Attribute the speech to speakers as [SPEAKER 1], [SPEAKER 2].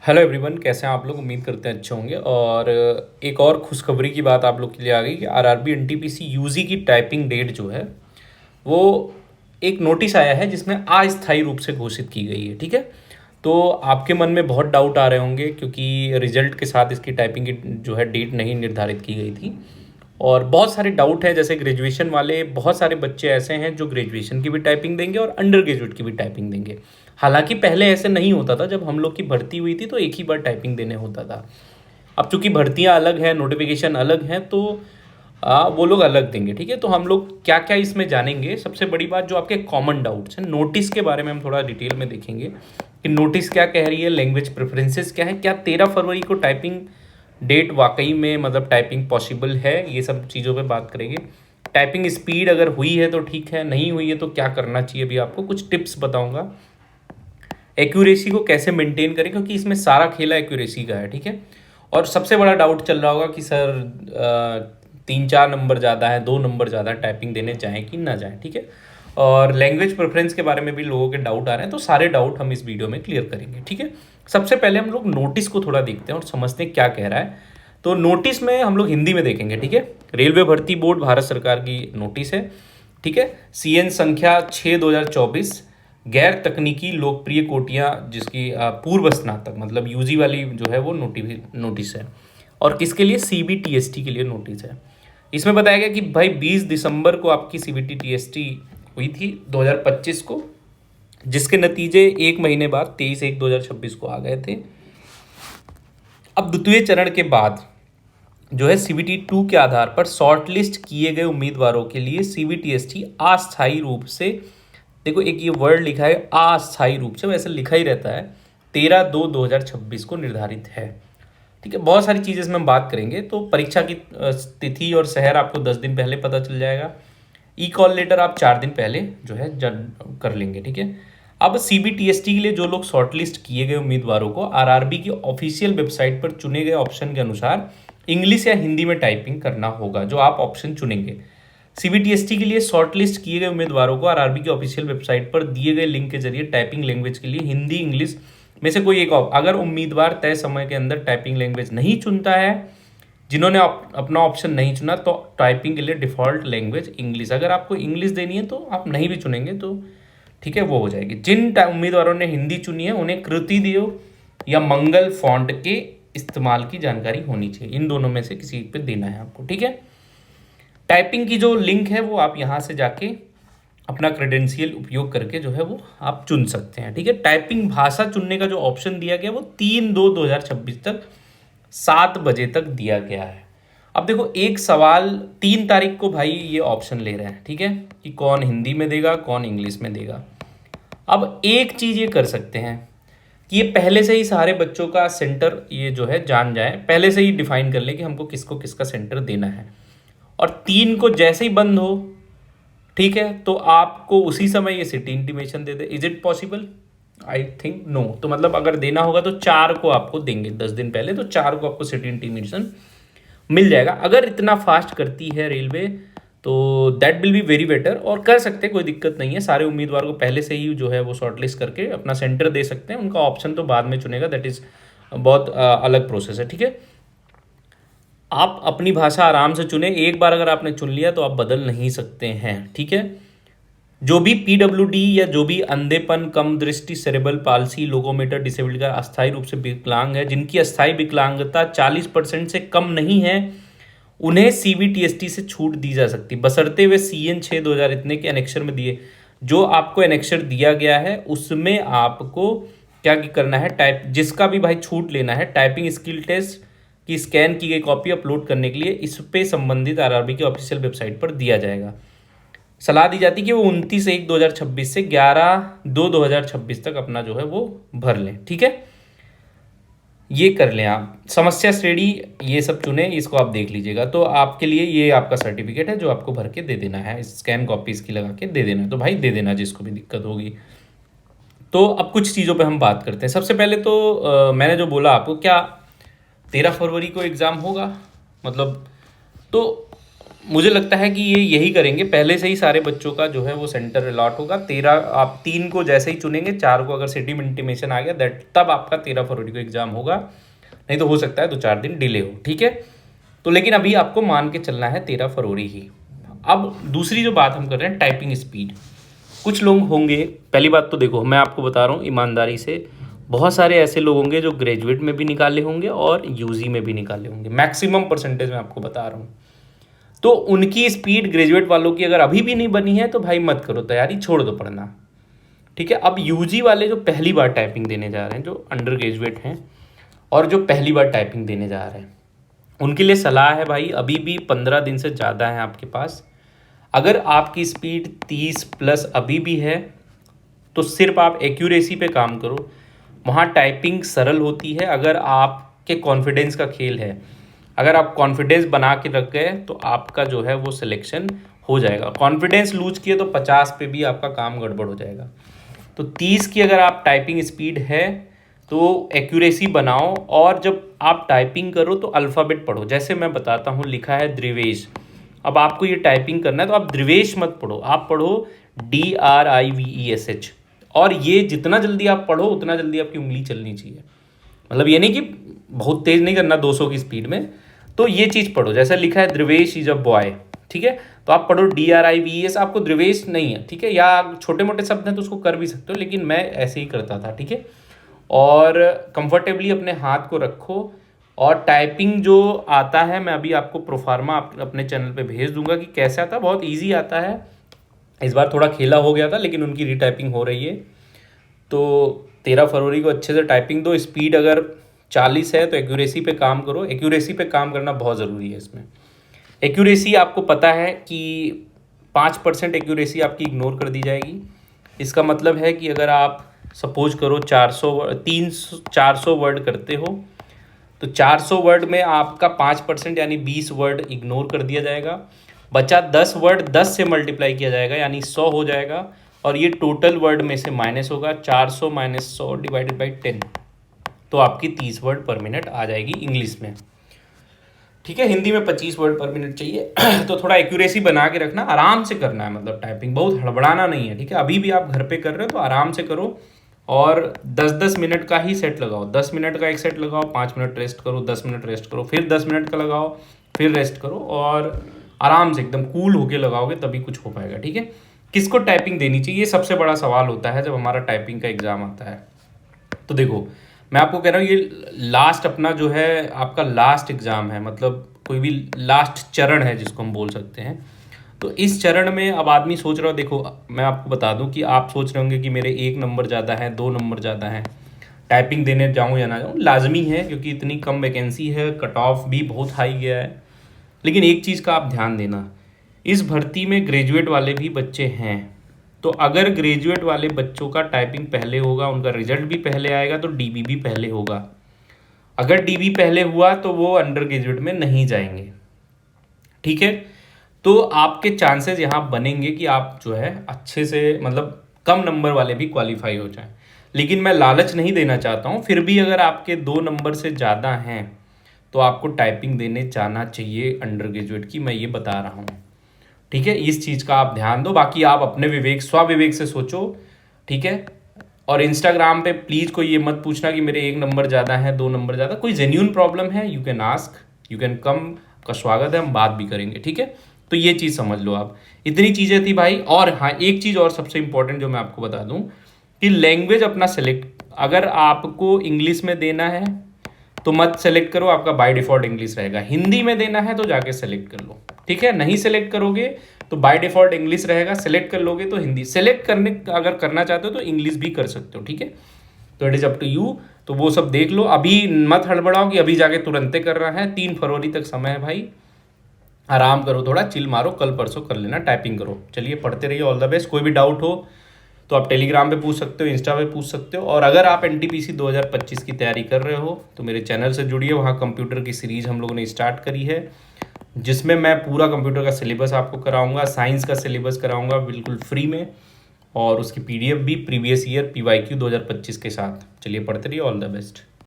[SPEAKER 1] Hello everyone, कैसे हैं आप लोग। उम्मीद करते हैं अच्छे होंगे। और एक और खुशखबरी की बात आप लोग के लिए आ गई कि आरआरबी एनटीपीसी यूजी की टाइपिंग डेट जो है वो एक नोटिस आया है जिसमें अस्थायी रूप से घोषित की गई है। ठीक है, तो आपके मन में बहुत डाउट आ रहे होंगे क्योंकि रिजल्ट के साथ इसकी टाइपिंग की जो है डेट नहीं निर्धारित की गई थी। और बहुत सारे डाउट हैं, जैसे ग्रेजुएशन वाले बहुत सारे बच्चे ऐसे हैं जो ग्रेजुएशन की भी टाइपिंग देंगे और अंडर ग्रेजुएट की भी टाइपिंग देंगे। हालांकि पहले ऐसे नहीं होता था, जब हम लोग की भर्ती हुई थी तो एक ही बार टाइपिंग देने होता था। अब चूंकि भर्तियां अलग हैं, नोटिफिकेशन अलग हैं, तो वो लोग अलग देंगे। ठीक है, तो हम लोग क्या क्या इसमें जानेंगे। सबसे बड़ी बात, जो आपके कॉमन डाउट्स हैं नोटिस के बारे में हम थोड़ा डिटेल में देखेंगे कि नोटिस क्या कह रही है, लैंग्वेज प्रेफरेंसेस क्या है, क्या 13 फरवरी को टाइपिंग डेट वाकई में मतलब टाइपिंग पॉसिबल है, ये सब चीज़ों पे बात करेंगे। टाइपिंग स्पीड अगर हुई है तो ठीक है, नहीं हुई है तो क्या करना चाहिए, अभी आपको कुछ टिप्स बताऊंगा। एक्यूरेसी को कैसे मेंटेन करें, क्योंकि इसमें सारा खेला एक्यूरेसी का है। ठीक है, और सबसे बड़ा डाउट चल रहा होगा कि सर 3-4 नंबर ज़्यादा है, 2 नंबर ज़्यादा है, टाइपिंग देने जाएँ कि ना जाएँ। ठीक है, और लैंग्वेज प्रेफरेंस के बारे में भी लोगों के डाउट आ रहे हैं, तो सारे डाउट हम इस वीडियो में क्लियर करेंगे। ठीक है, सबसे पहले हम लोग नोटिस को थोड़ा देखते हैं और समझते हैं क्या कह रहा है। तो नोटिस में हम लोग हिंदी में देखेंगे। ठीक है, रेलवे भर्ती बोर्ड भारत सरकार की नोटिस है। ठीक है, CN संख्या 6/2024, गैर तकनीकी लोकप्रिय कोटियां जिसकी पूर्व स्नातक मतलब यूजी वाली जो है वो नोटिस है। और किसके लिए? CBTST के लिए नोटिस है। इसमें बताया गया कि भाई 20 दिसंबर को आपकी CBT-TST हुई थी 2025 को, जिसके नतीजे एक महीने बाद 23/1/2026 को आ गए थे। अब द्वितीय चरण के बाद जो है CBT 2 के आधार पर शॉर्टलिस्ट किए गए उम्मीदवारों के लिए CBTST अस्थायी रूप से, देखो एक ये वर्ड लिखा है अस्थायी रूप से, वैसे लिखा ही रहता है, 13/2/2026 को निर्धारित है। ठीक है, बहुत सारी चीज़ें इसमें हम बात करेंगे। तो परीक्षा की तिथि और शहर आपको 10 दिन पहले पता चल जाएगा। ई कॉल लेटर आप 4 दिन पहले जो है कर लेंगे। ठीक है, अब CBTST के लिए जो लोग शॉर्टलिस्ट किए गए उम्मीदवारों को आरआरबी की ऑफिशियल वेबसाइट पर चुने गए ऑप्शन के अनुसार इंग्लिश या हिंदी में टाइपिंग करना होगा, जो आप ऑप्शन चुनेंगे। CBTST के लिए शॉर्टलिस्ट किए गए उम्मीदवारों को आरआरबी की ऑफिशियल वेबसाइट पर दिए गए लिंक के जरिए टाइपिंग लैंग्वेज के लिए हिंदी इंग्लिश में से कोई एक अगर उम्मीदवार तय समय के अंदर टाइपिंग लैंग्वेज नहीं चुनता है, जिन्होंने अपना ऑप्शन नहीं चुना, तो टाइपिंग के लिए डिफ़ॉल्ट लैंग्वेज इंग्लिश। अगर आपको इंग्लिश देनी है तो आप नहीं भी चुनेंगे तो ठीक है, वो हो जाएगी। जिन उम्मीदवारों ने हिंदी चुनी है उन्हें कृति देव या मंगल फॉन्ट के इस्तेमाल की जानकारी होनी चाहिए। इन दोनों में से किसी पे देना है आपको। ठीक है, टाइपिंग की जो लिंक है वो आप यहाँ से जाके अपना क्रेडेंशियल उपयोग करके जो है वो आप चुन सकते हैं। ठीक है, टाइपिंग भाषा चुनने का जो ऑप्शन दिया गया वो 3/2/2026 तक 7 बजे तक दिया गया है। अब देखो एक सवाल 3 तारीख को भाई ये ऑप्शन ले रहे हैं। ठीक है, कि कौन हिंदी में देगा कौन इंग्लिश में देगा। अब एक चीज़ ये कर सकते हैं कि ये पहले से ही सारे बच्चों का सेंटर ये जो है जान जाए, पहले से ही डिफाइन कर ले कि हमको किसको किसका सेंटर देना है। और 3 को जैसे ही बंद हो, ठीक है, तो आपको उसी समय ये सिटी इंटीमेशन दे दे। Is it possible? I think no. तो मतलब अगर देना होगा तो 4 को आपको देंगे 10 दिन पहले, तो 4 को आपको सिटी इंटीमेशन मिल जाएगा। अगर इतना फास्ट करती है रेलवे तो that will be very better, और कर सकते हैं, कोई दिक्कत नहीं है। सारे उम्मीदवार को पहले से ही जो है वो शॉर्टलिस्ट करके अपना सेंटर दे सकते हैं, उनका ऑप्शन तो बाद में चुनेगा, दैट इज़ बहुत अलग प्रोसेस है। ठीक है, आप अपनी भाषा आराम से चुने, एक बार अगर आपने चुन लिया तो आप बदल नहीं सकते हैं। ठीक है, जो भी PWD या जो भी अंधेपन, कम दृष्टि, सेरेबल पाल्सी, लोकोमोटर डिसेबिलिटी का अस्थायी रूप से विकलांग है, जिनकी अस्थायी विकलांगता 40% से कम नहीं है, उन्हें CBTST से छूट दी जा सकती, बशर्ते वे CN 6/2000 इतने के एनेक्शर में दिए, जो आपको एनेक्शर दिया गया है उसमें आपको क्या करना है, टाइप जिसका भी भाई छूट लेना है, टाइपिंग स्किल टेस्ट की स्कैन की गई कॉपी अपलोड करने के लिए इस पे संबंधित आरआरबी की ऑफिशियल वेबसाइट पर दिया जाएगा। सलाह दी जाती है कि वो 29/1/2026 से 11/2/2026 तक अपना जो है वो भर लें। ठीक है, ये कर लें आप। समस्या श्रेणी ये सब चुने, इसको आप देख लीजिएगा। तो आपके लिए ये आपका सर्टिफिकेट है जो आपको भर के दे देना है, स्कैन कॉपी इसकी लगा के दे देना है। तो भाई दे देना जिसको भी दिक्कत होगी। तो अब कुछ चीज़ों पे हम बात करते हैं। सबसे पहले तो मैंने जो बोला आपको, क्या 13 फरवरी को एग्ज़ाम होगा मतलब, तो मुझे लगता है कि ये यही करेंगे, पहले से ही सारे बच्चों का जो है वो सेंटर अलॉट होगा। 13 आप 3 को जैसे ही चुनेंगे, 4 को अगर सिटी में इंटीमेशन आ गया दैट तब आपका 13 फरवरी को एग्जाम होगा, नहीं तो हो सकता है 2-4 दिन डिले हो, ठीक है। तो लेकिन अभी आपको मान के चलना है 13 फरवरी ही। अब दूसरी जो बात हम कर रहे हैं टाइपिंग स्पीड, कुछ लोग होंगे, पहली बात तो देखो मैं आपको बता रहा हूँ ईमानदारी से, बहुत सारे ऐसे लोग होंगे जो ग्रेजुएट में भी निकाले होंगे और यूजी में भी निकाले होंगे, मैक्सिमम परसेंटेज मैं आपको बता रहा हूँ। तो उनकी स्पीड ग्रेजुएट वालों की अगर अभी भी नहीं बनी है तो भाई मत करो तैयारी, छोड़ दो पढ़ना, ठीक है। अब यूजी वाले जो पहली बार टाइपिंग देने जा रहे हैं, जो अंडर ग्रेजुएट हैं और जो पहली बार टाइपिंग देने जा रहे हैं, उनके लिए सलाह है भाई, अभी भी 15 दिन से ज़्यादा है आपके पास। अगर आपकी स्पीड 30 प्लस अभी भी है तो सिर्फ आप एक्यूरेसी पे काम करो, वहाँ टाइपिंग सरल होती है अगर आपके कॉन्फिडेंस का खेल है। अगर आप कॉन्फिडेंस बना के रख गए तो आपका जो है वो सिलेक्शन हो जाएगा। कॉन्फिडेंस लूज किए तो 50 पे भी आपका काम गड़बड़ हो जाएगा। तो 30 की अगर आप टाइपिंग स्पीड है तो एक्यूरेसी बनाओ, और जब आप टाइपिंग करो तो अल्फ़ाबेट पढ़ो। जैसे मैं बताता हूँ, लिखा है द्रिवेश, अब आपको ये टाइपिंग करना है तो आप द्रिवेश मत पढ़ो, आप पढ़ो DRIVESH। और ये जितना जल्दी आप पढ़ो उतना जल्दी आपकी उंगली चलनी चाहिए, मतलब ये नहीं कि बहुत तेज़ नहीं करना 200 की स्पीड में। तो ये चीज़ पढ़ो, जैसे लिखा है द्रिवेश इज अ बॉय, ठीक है, तो आप पढ़ो DRIVES। आपको द्रिवेश नहीं है, ठीक है, या छोटे मोटे शब्द हैं तो उसको कर भी सकते हो, लेकिन मैं ऐसे ही करता था, ठीक है। और कंफर्टेबली अपने हाथ को रखो, और टाइपिंग जो आता है मैं अभी आपको प्रोफार्मा अपने चैनल पे भेज दूंगा कि कैसे आता है, बहुत ईजी आता है। इस बार थोड़ा खेला हो गया था लेकिन उनकी रीटाइपिंग हो रही है। तो 13 फरवरी को अच्छे से टाइपिंग दो। स्पीड अगर 40 है तो एक्यूरेसी पे काम करो, एक्यूरेसी पे काम करना बहुत ज़रूरी है। इसमें एक्यूरेसी आपको पता है कि 5% एक्यूरेसी आपकी इग्नोर कर दी जाएगी। इसका मतलब है कि अगर आप सपोज करो 400 वर्ड करते हो तो 400 वर्ड में आपका 5% यानी 20 वर्ड इग्नोर कर दिया जाएगा, बचा 10 वर्ड 10 से मल्टीप्लाई किया जाएगा यानी 100 हो जाएगा, और ये टोटल वर्ड में से माइनस होगा। 400 माइनस 100 डिवाइडेड बाई 10, तो आपकी 30 वर्ड पर मिनट आ जाएगी इंग्लिश में, ठीक है। हिंदी में 25 वर्ड पर मिनट चाहिए। तो थोड़ा एक्यूरेसी बना के रखना, आराम से करना है, मतलब टाइपिंग बहुत हड़बड़ाना नहीं है, ठीक है। अभी भी आप घर पे कर रहे हो तो आराम से करो, और 10-10 मिनट का ही सेट लगाओ। 10 मिनट का एक सेट लगाओ, 5 मिनट रेस्ट करो, 10 मिनट रेस्ट करो, फिर 10 मिनट का लगाओ, फिर रेस्ट करो, और आराम से एकदम कूल होके लगाओगे तभी कुछ हो पाएगा, ठीक है। किसको टाइपिंग देनी चाहिए, ये सबसे बड़ा सवाल होता है जब हमारा टाइपिंग का एग्ज़ाम आता है। तो देखो मैं आपको कह रहा हूँ, ये लास्ट अपना जो है आपका लास्ट एग्ज़ाम है, मतलब कोई भी लास्ट चरण है जिसको हम बोल सकते हैं। तो इस चरण में अब आदमी सोच रहा हो, देखो मैं आपको बता दूं कि आप सोच रहे होंगे कि मेरे 1 नंबर ज़्यादा है, 2 नंबर ज़्यादा है, टाइपिंग देने जाऊं या ना जाऊं, लाजमी है क्योंकि इतनी कम वैकेंसी है, कट ऑफ भी बहुत हाई गया है। लेकिन एक चीज़ का आप ध्यान देना, इस भर्ती में ग्रेजुएट वाले भी बच्चे हैं। तो अगर ग्रेजुएट वाले बच्चों का टाइपिंग पहले होगा, उनका रिजल्ट भी पहले आएगा, तो DB भी पहले होगा। अगर DB पहले हुआ तो वो अंडर ग्रेजुएट में नहीं जाएंगे, ठीक है। तो आपके चांसेस यहाँ बनेंगे कि आप जो है अच्छे से, मतलब कम नंबर वाले भी क्वालिफाई हो जाएं। लेकिन मैं लालच नहीं देना चाहता हूँ, फिर भी अगर आपके 2 नंबर से ज़्यादा हैं तो आपको टाइपिंग देने जाना चाहिए अंडर ग्रेजुएट की, मैं ये बता रहा हूँ, ठीक है। इस चीज़ का आप ध्यान दो, बाकी आप अपने विवेक स्वविवेक से सोचो, ठीक है। और इंस्टाग्राम पे प्लीज़ कोई ये मत पूछना कि मेरे 1 नंबर ज़्यादा है, 2 नंबर ज़्यादा। कोई जेन्यून प्रॉब्लम है you can ask, you can come, का स्वागत है, हम बात भी करेंगे, ठीक है। तो ये चीज़ समझ लो आप, इतनी चीज़ें थी भाई। और हाँ, एक चीज़ और सबसे इंपॉर्टेंट जो मैं आपको बता दूं कि लैंग्वेज अपना सेलेक्ट, अगर आपको इंग्लिश में देना है तो मत सेलेक्ट करो, आपका बाय डिफ़ॉल्ट इंग्लिश रहेगा। हिंदी में देना है तो जाके सेलेक्ट कर लो, ठीक है। नहीं सेलेक्ट करोगे तो बाय डिफ़ॉल्ट इंग्लिश रहेगा, सेलेक्ट कर लोगे तो हिंदी। सेलेक्ट करने अगर करना चाहते हो तो इंग्लिश भी कर सकते हो, ठीक है। तो it is up to you. तो वो सब देख लो, अभी मत हड़बड़ाओ कि अभी जाके तुरंते कर रहा है। 3 फरवरी तक समय है भाई, आराम करो, थोड़ा चिल मारो, कल परसों कर लेना, टाइपिंग करो। चलिए पढ़ते रहिए, ऑल द बेस्ट। कोई भी डाउट हो तो आप टेलीग्राम पे पूछ सकते हो, इंस्टा पे पूछ सकते हो। और अगर आप NTPC 2025 की तैयारी कर रहे हो तो मेरे चैनल से जुड़िए, वहाँ कंप्यूटर की सीरीज़ हम लोगों ने स्टार्ट करी है, जिसमें मैं पूरा कंप्यूटर का सिलेबस आपको कराऊंगा, साइंस का सिलेबस कराऊंगा बिल्कुल फ्री में, और उसकी PDF भी प्रीवियस ईयर PYQ 2025 के साथ। चलिए पढ़ते रहिए, ऑल द बेस्ट।